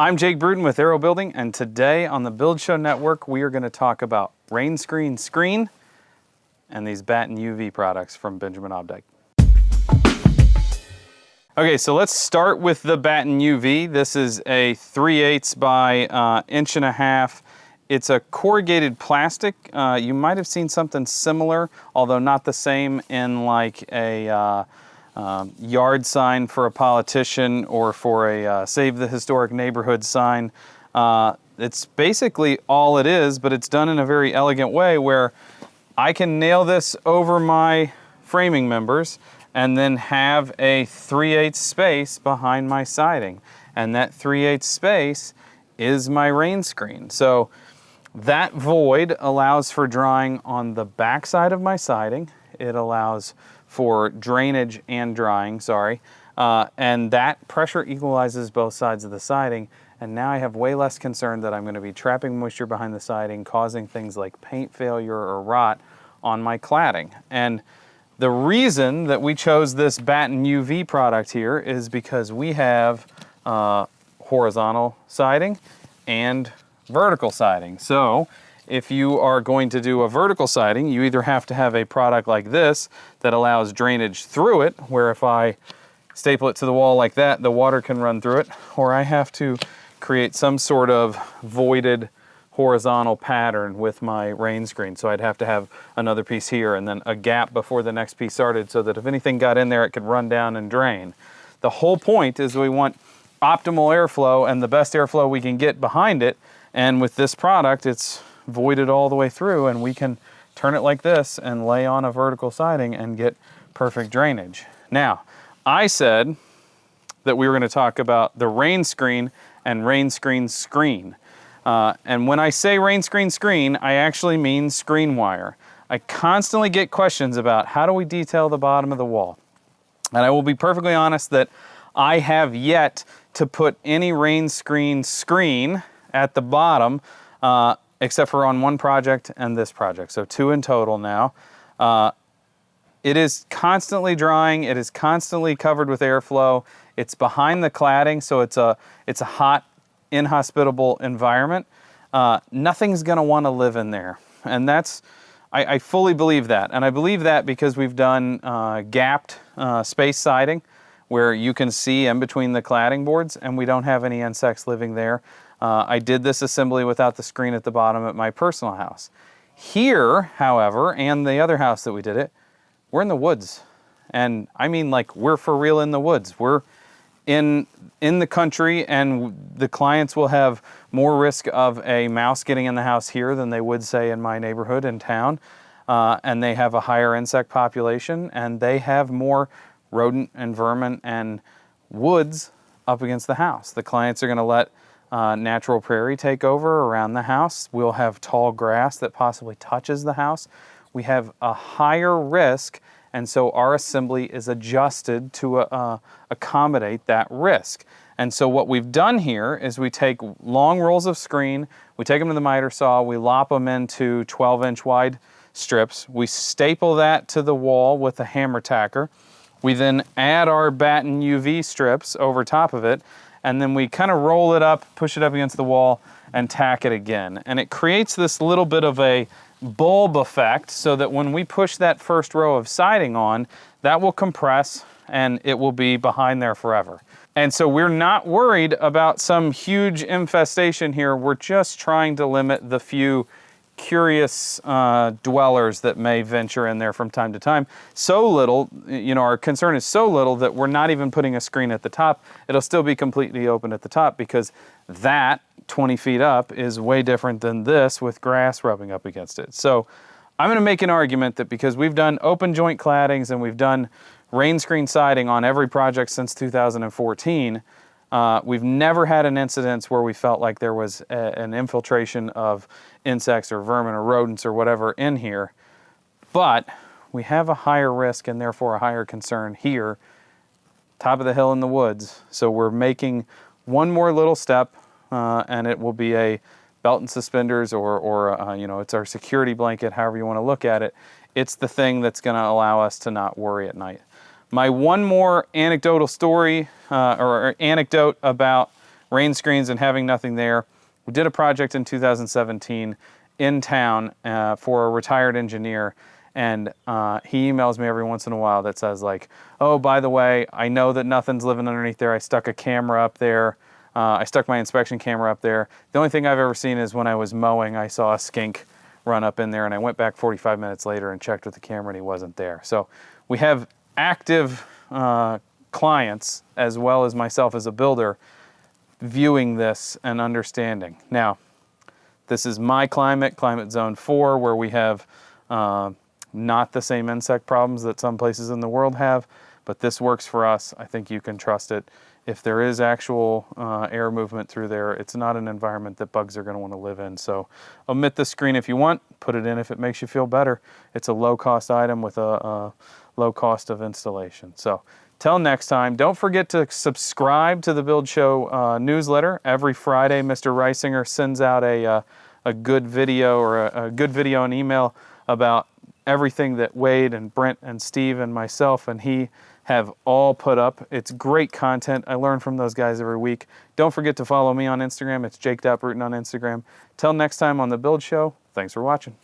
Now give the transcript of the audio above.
I'm Jake Bruden with Aero Building, and today on the Build Show Network, we are going to talk about Rainscreen screen and these Batten UV products from Benjmain Obkyde. Okay, so let's start with the Batten UV. This is a 3/8 by 1.5 inches. It's a corrugated plastic. You might have seen something similar, although not the same, in like a yard sign for a politician or for a Save the Historic Neighborhood sign. It's basically all it is, but it's done in a very elegant way where I can nail this over my framing members and then have a 3/8 space behind my siding. And that 3/8 space is my rain screen. So that void allows for drying on the back side of my siding. It allows for drainage and drying, and that pressure equalizes both sides of the siding, and now I have way less concern that I'm going to be trapping moisture behind the siding, causing things like paint failure or rot on my cladding. And the reason that we chose this Batten UV product here is because we have horizontal siding and vertical siding. So if you are going to do a vertical siding, you either have to have a product like this that allows drainage through it, where if I staple it to the wall like that, the water can run through it, or I have to create some sort of voided horizontal pattern with my rain screen. So I'd have to have another piece here and then a gap before the next piece started so that if anything got in there, it could run down and drain. The whole point is we want optimal airflow and the best airflow we can get behind it. And with this product, it's voided all the way through, and we can turn it like this and lay on a vertical siding and get perfect drainage. Now, I said that we were going to talk about the rain screen and rain screen screen. And when I say rain screen screen, I actually mean screen wire. I constantly get questions about how do we detail the bottom of the wall. And I will be perfectly honest that I have yet to put any rain screen at the bottom, except for on one project and this project. So 2 in total now. It is constantly drying. It is constantly covered with airflow. It's behind the cladding, so it's a hot, inhospitable environment. Nothing's gonna wanna live in there. And I fully believe that. And I believe that because we've done gapped space siding where you can see in between the cladding boards, and we don't have any insects living there. I did this assembly without the screen at the bottom at my personal house. Here, however, and the other house that we did it, we're in the woods. And I mean, like, we're for real in the woods. We're in the country, and the clients will have more risk of a mouse getting in the house here than they would, say, in my neighborhood in town. And they have a higher insect population, and they have more rodent and vermin and woods up against the house. The clients are gonna let natural prairie take over around the house. We'll have tall grass that possibly touches the house. We have a higher risk, and so our assembly is adjusted to accommodate that risk. And so what we've done here is we take long rolls of screen, we take them to the miter saw, we lop them into 12-inch wide strips, we staple that to the wall with a hammer tacker, we then add our Batten UV strips over top of it, and then we kind of roll it up, push it up against the wall, and tack it again. And it creates this little bit of a bulb effect so that when we push that first row of siding on, that will compress and it will be behind there forever. And so we're not worried about some huge infestation here. We're just trying to limit the few curious dwellers that may venture in there from time to time. So little, our concern is so little that we're not even putting a screen at the top. It'll still be completely open at the top because that 20 feet up is way different than this with grass rubbing up against it. So I'm gonna make an argument that because we've done open joint claddings and we've done rain screen siding on every project since 2014, we've never had an incident where we felt like there was an infiltration of insects or vermin or rodents or whatever in here. But we have a higher risk and therefore a higher concern here, top of the hill in the woods. So we're making one more little step and it will be a belt and suspenders or it's our security blanket, however you want to look at it. It's the thing that's going to allow us to not worry at night. My one more anecdotal story or anecdote about Rainscreens and having nothing there. We did a project in 2017 in town for a retired engineer, and he emails me every once in a while that says like, oh, by the way, I know that nothing's living underneath there. I stuck a camera up there. I stuck my inspection camera up there. The only thing I've ever seen is when I was mowing, I saw a skink run up in there, and I went back 45 minutes later and checked with the camera, and he wasn't there. So we have active clients, as well as myself as a builder, viewing this and understanding. Now, this is my climate, climate zone 4, where we have not the same insect problems that some places in the world have, but this works for us. I think you can trust it. If there is actual air movement through there, it's not an environment that bugs are going to want to live in. So omit the screen if you want, put it in if it makes you feel better. It's a low-cost item with a low cost of installation. So till next time, don't forget to subscribe to the Build Show newsletter. Every Friday, Mr. Reisinger sends out a good video or a good video and email about everything that Wade and Brent and Steve and myself and he have all put up. It's great content. I learn from those guys every week. Don't forget to follow me on Instagram. It's jake.bruton on Instagram. Till next time on The Build Show, thanks for watching.